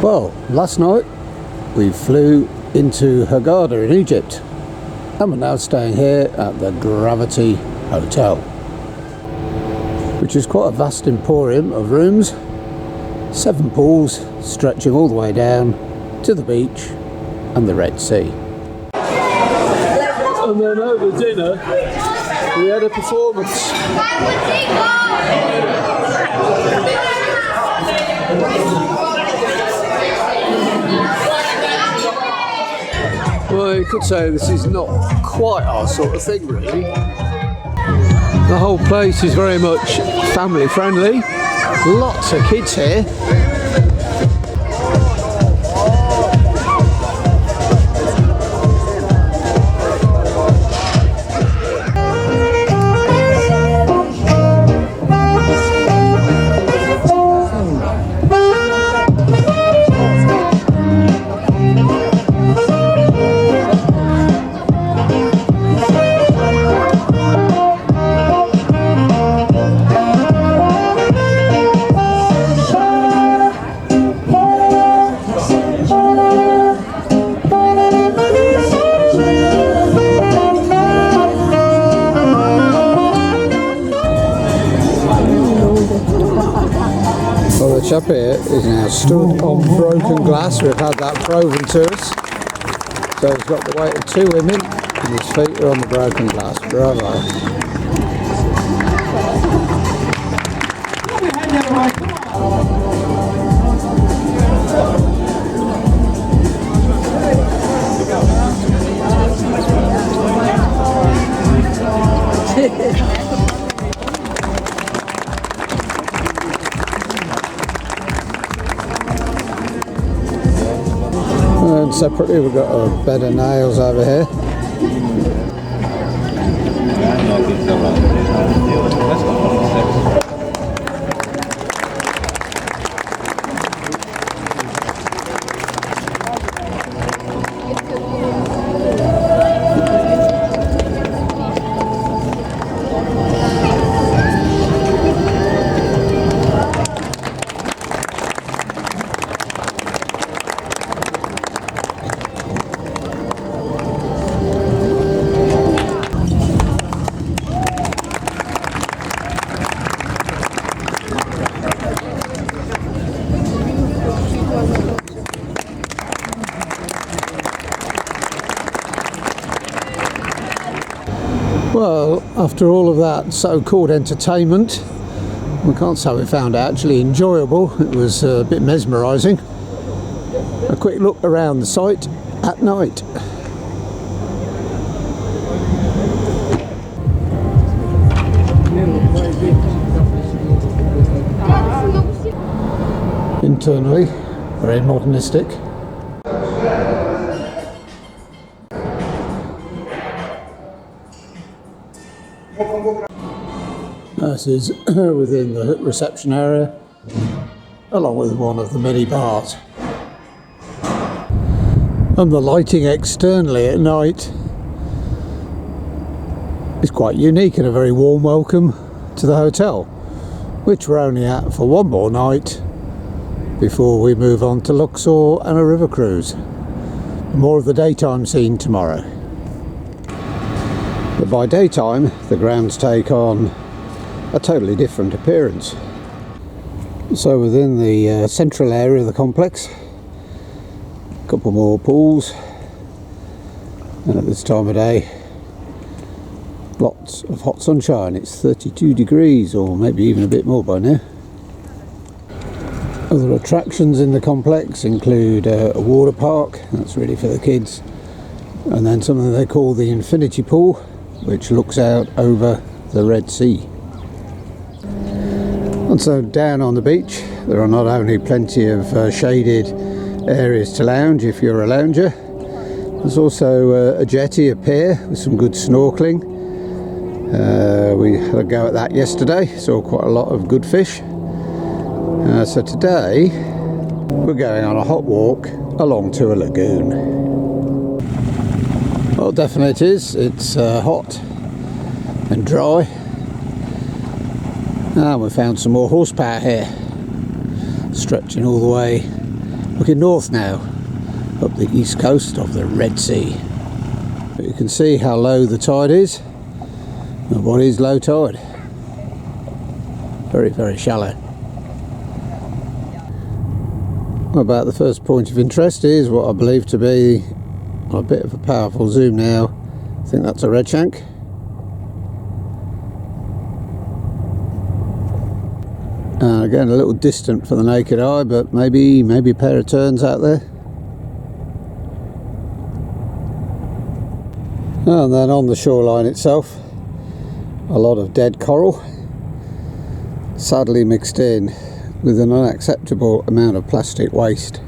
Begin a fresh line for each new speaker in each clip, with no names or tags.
Well, last night we flew into Hurghada in Egypt, and we're now staying here at the Gravity Hotel, which is quite a vast emporium of rooms, 7 pools stretching all the way down to the beach and the Red Sea. And then over dinner we had a performance. Well, you could say this is not quite our sort of thing, really. The whole place is very much family friendly. Lots of kids here. Well, the chap here is now stood on broken glass. We've had that proven to us. So he's got the weight of 2 women and his feet are on the broken glass. Bravo. And separately we've got a bed of nails over here. Well, after all of that so-called entertainment, we can't say we found it actually enjoyable. It was a bit mesmerising. A quick look around the site at night. Internally, very modernistic. This is within the reception area, along with one of the many bars. And the lighting externally at night is quite unique and a very warm welcome to the hotel, which we're only at for one more night before we move on to Luxor and a river cruise. More of the daytime scene tomorrow. But by daytime, the grounds take on a totally different appearance. So within the central area of the complex, a couple more pools, and at this time of day, lots of hot sunshine. It's 32 degrees, or maybe even a bit more by now. Other attractions in the complex include a water park, that's really for the kids, and then something they call the infinity pool, which looks out over the Red Sea. And so down on the beach there are not only plenty of shaded areas to lounge if you're a lounger, there's also a jetty, a pier with some good snorkelling. We had a go at that yesterday, saw quite a lot of good fish. So today we're going on a hot walk along to a lagoon. Well, definitely it is. It's hot and dry. And we found some more horsepower here, stretching all the way Looking north now, up the east coast of the Red Sea. But you can see how low the tide is, and what is low tide. Very, very shallow. About the first point of interest is what I believe to be a bit of a powerful zoom now. I think that's a redshank. Again, a little distant for the naked eye, but maybe a pair of terns out there. And then on the shoreline itself, a lot of dead coral, sadly mixed in with an unacceptable amount of plastic waste.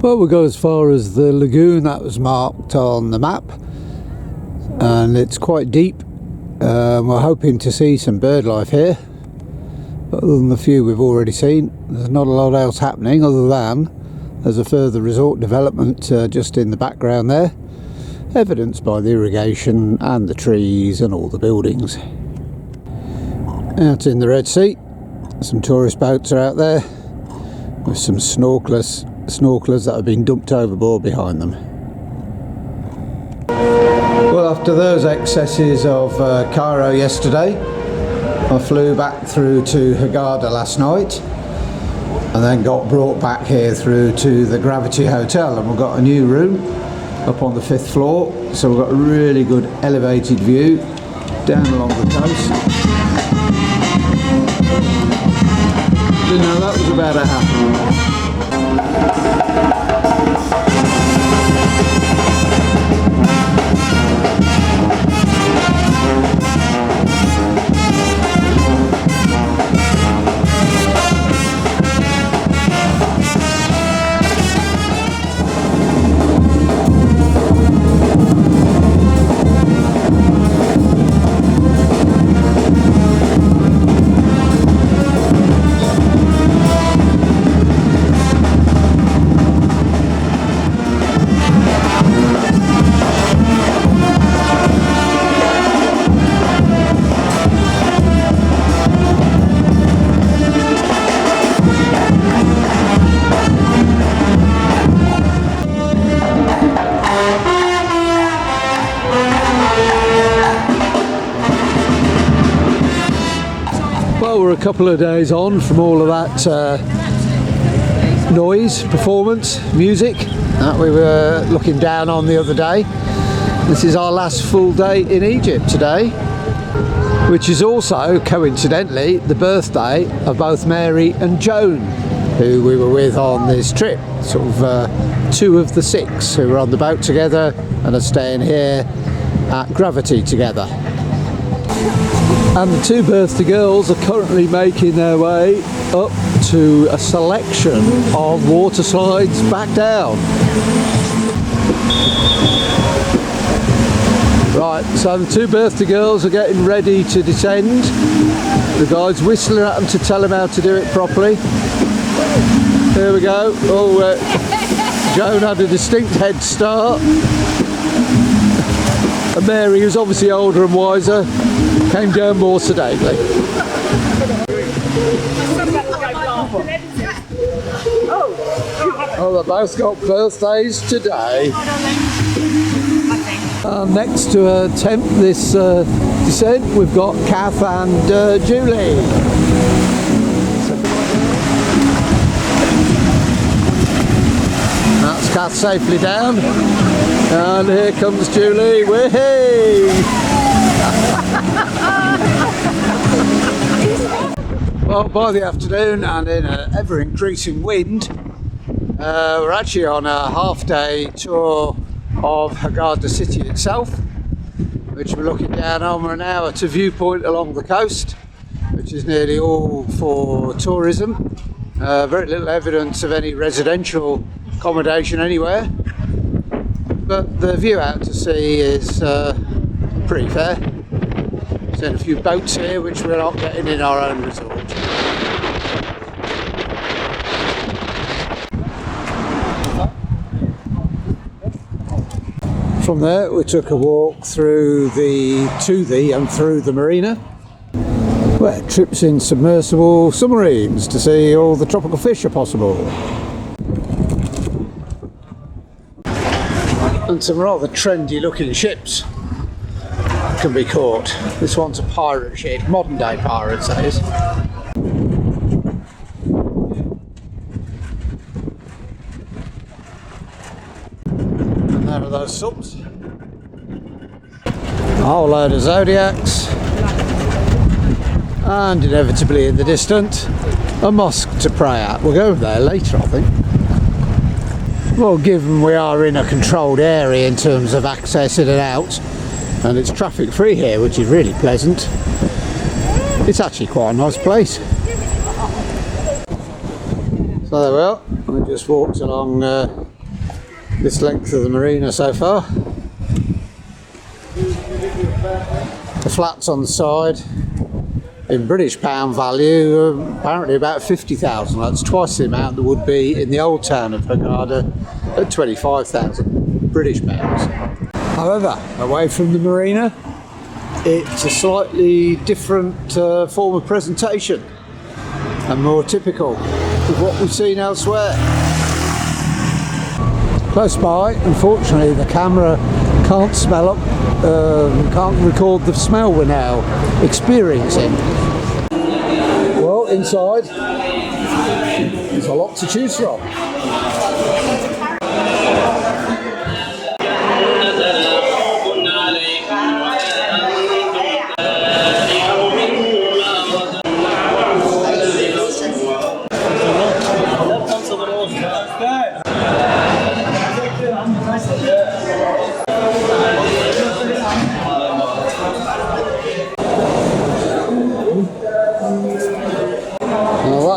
Well, we got as far as the lagoon that was marked on the map, and it's quite deep. We're hoping to see some bird life here, but other than the few we've already seen, there's not a lot else happening other than there's a further resort development just in the background there, evidenced by the irrigation and the trees and all the buildings. Out in the Red Sea, some tourist boats are out there with some snorkelers that have been dumped overboard behind them. Well, after those excesses of Cairo yesterday, I flew back through to Hurghada last night and then got brought back here through to the Gravity Hotel, and we've got a new room up on the 5th floor, so we've got a really good elevated view down along the coast. Didn't know that was about to happen. Well, we're a couple of days on from all of that noise, performance, music that we were looking down on the other day. This is our last full day in Egypt today, which is also, coincidentally, the birthday of both Mary and Joan, who we were with on this trip. Sort of 2 of the 6 who were on the boat together and are staying here at Gravity together. And the 2 birthday girls are currently making their way up to a selection of water slides back down. Right, so the 2 birthday girls are getting ready to descend. The guide's whistling at them to tell them how to do it properly. Here we go. Oh, Joan had a distinct head start. And Mary, who's obviously older and wiser, came down more sedately. Oh, they both got birthdays today. Next to attempt this descent, we've got Kath and Julie. That's Kath safely down, and here comes Julie. Whee! Well, by the afternoon, and in an ever-increasing wind, we're actually on a half-day tour of Hurghada city itself, which we're looking down on. We're now at a viewpoint along the coast, which is nearly all for tourism. Very little evidence of any residential accommodation anywhere, but the view out to sea is pretty fair. There's a few boats here which we're not getting in our own resort. From there we took a walk through the marina. where trips in submersible submarines to see all the tropical fish are possible. And some rather trendy looking ships can be caught. This one's a pirate ship, modern day pirates that is. And there are those subs. A whole load of Zodiacs. And inevitably in the distance, a mosque to pray at. We'll go there later, I think. Well, given we are in a controlled area in terms of access in and out, and it's traffic free here, which is really pleasant, it's actually quite a nice place. So there we are. We just walked along this length of the marina so far. The flats on the side, in British pound value, apparently about 50,000. That's twice the amount that would be in the old town of Hurghada at 25,000 British pounds. However, away from the marina, it's a slightly different form of presentation and more typical of what we've seen elsewhere. Close by, unfortunately, the camera can't smell up, can't record the smell we're now experiencing. Well, inside, there's a lot to choose from.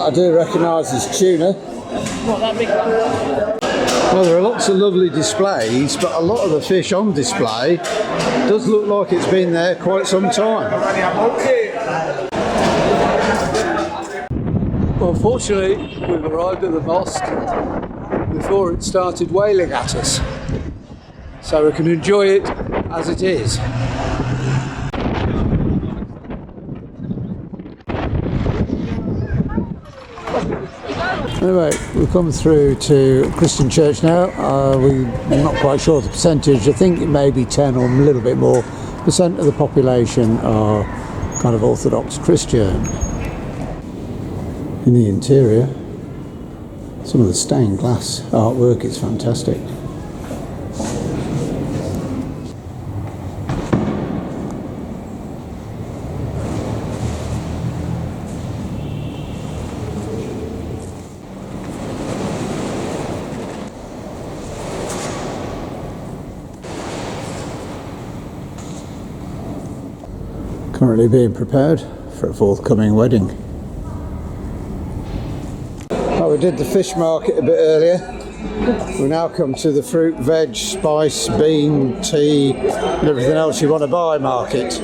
I do recognise as tuna.
What, that big one?
Well, there are lots of lovely displays, but a lot of the fish on display does look like it's been there quite some time. Well, fortunately, we've arrived at the mosque before it started wailing at us, so we can enjoy it as it is. Anyway, we've come through to a Christian church now. We're not quite sure the percentage. I think it may be 10 or a little bit more % of the population are kind of Orthodox Christian. In the interior, some of the stained glass artwork is fantastic. Currently being prepared for a forthcoming wedding. Well, we did the fish market a bit earlier. We now come to the fruit, veg, spice, bean, tea and everything else you want to buy market.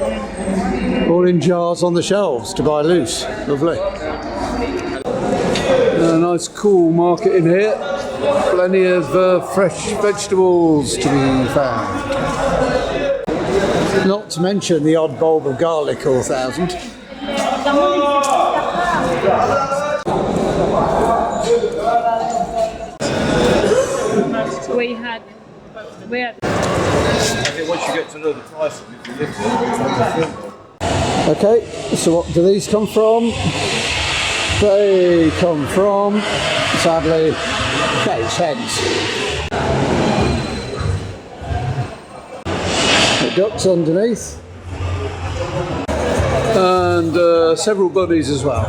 All in jars on the shelves to buy loose. Lovely. A nice cool market in here. Plenty of fresh vegetables to be found. Not to mention the odd bulb of garlic or 1,000.
We had.
I think once you get to know the price of it, you live there.
Okay, so what do these come from? They come from, sadly, cage hens. Ducks underneath, and several bunnies as well.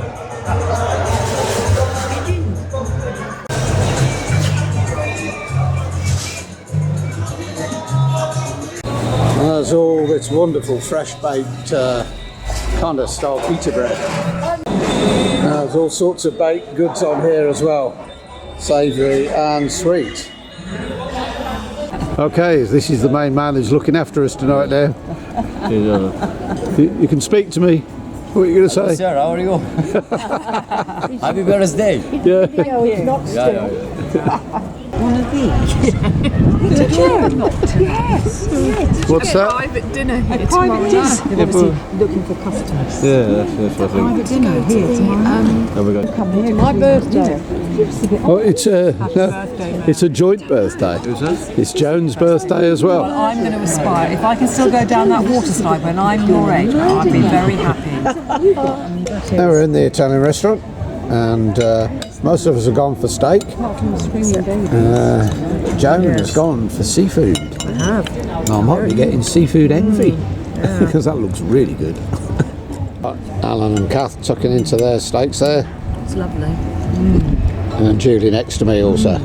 And there's all this wonderful fresh baked kind of style pita bread. There's all sorts of baked goods on here as well, savoury and sweet. Okay, this is the main man who's looking after us tonight now. You can speak to me. What are you going to say?
Hello, sir, how are you? Happy birthday.
Yeah.
No, it's not still.
One of these.
to Joan. Yes.
What's that?
Private dinner here
A private dinner.
but-
Looking for customers.
Yeah, that's what I think.
Private dinner here tomorrow.
There we go.
Come here. My birthday.
Oh, it's a joint birthday.
Who's that?
It's Joan's birthday as well.
I'm going to aspire. If I can still go down that water slide when I'm your age, I'd be very happy.
Now we're in the Italian restaurant, and most of us have gone for steak. Joan has gone for seafood.
I have.
I might be getting seafood envy because that looks really good. Alan and Kath tucking into their steaks there,
It's lovely.
and Julie next to me also.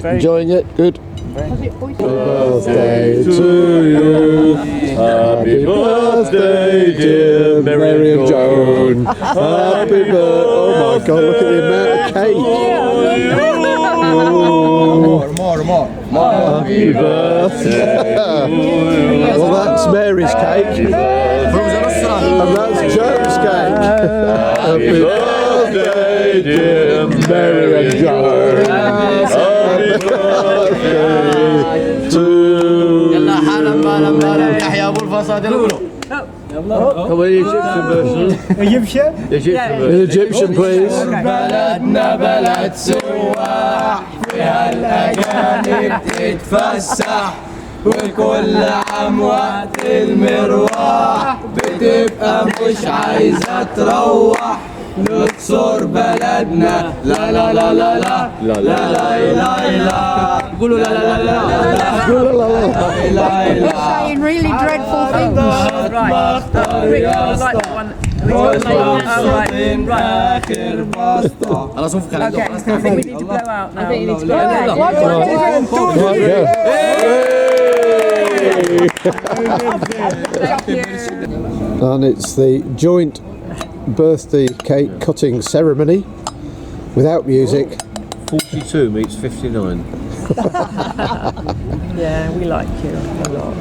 Enjoying it? Good. Happy birthday to you. Happy birthday, dear Mary and Joan. Happy birthday. Oh my God, look at the amount of cake.
More.
Happy birthday. Well, that's Mary's cake. And that's Joan's cake. Happy birthday, dear Mary and Joan. Happy birthday to
يلا حالا بالا بالا تحيا ابو الفصادل قولوا
Come on, Egyptian version.
Egyptian?
Egyptian
in
version.
Egyptian, please.
بلدنا بلد سواح فيها الأجانب تتفسح وكل عام وقت المروح بتبقى مش عايزة تروح نكسر بلدنا لا لا لا لا لا لا لا لا لا قولوا لا لا لا لا لا لا
Saying really dreadful things.
Right. Rick, I like that one.
خلاص انفخ عليك
Okay, I think we need to blow out now. I think you need to blow
And it's the joint birthday cake cutting ceremony without music.
42 meets 59.
Yeah, we like you a lot.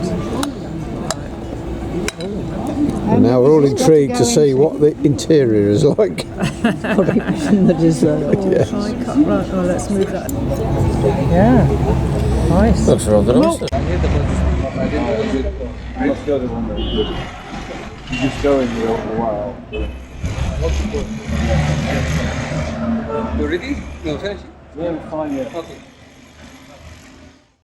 And now we're all intrigued to see what the interior is like.
The dessert.
Try cut right. Oh, let's move that. Yeah. Nice.
Looks rather nice.
Just going here a while.
You ready? No, finish.
Yeah, fine, yeah.
Okay.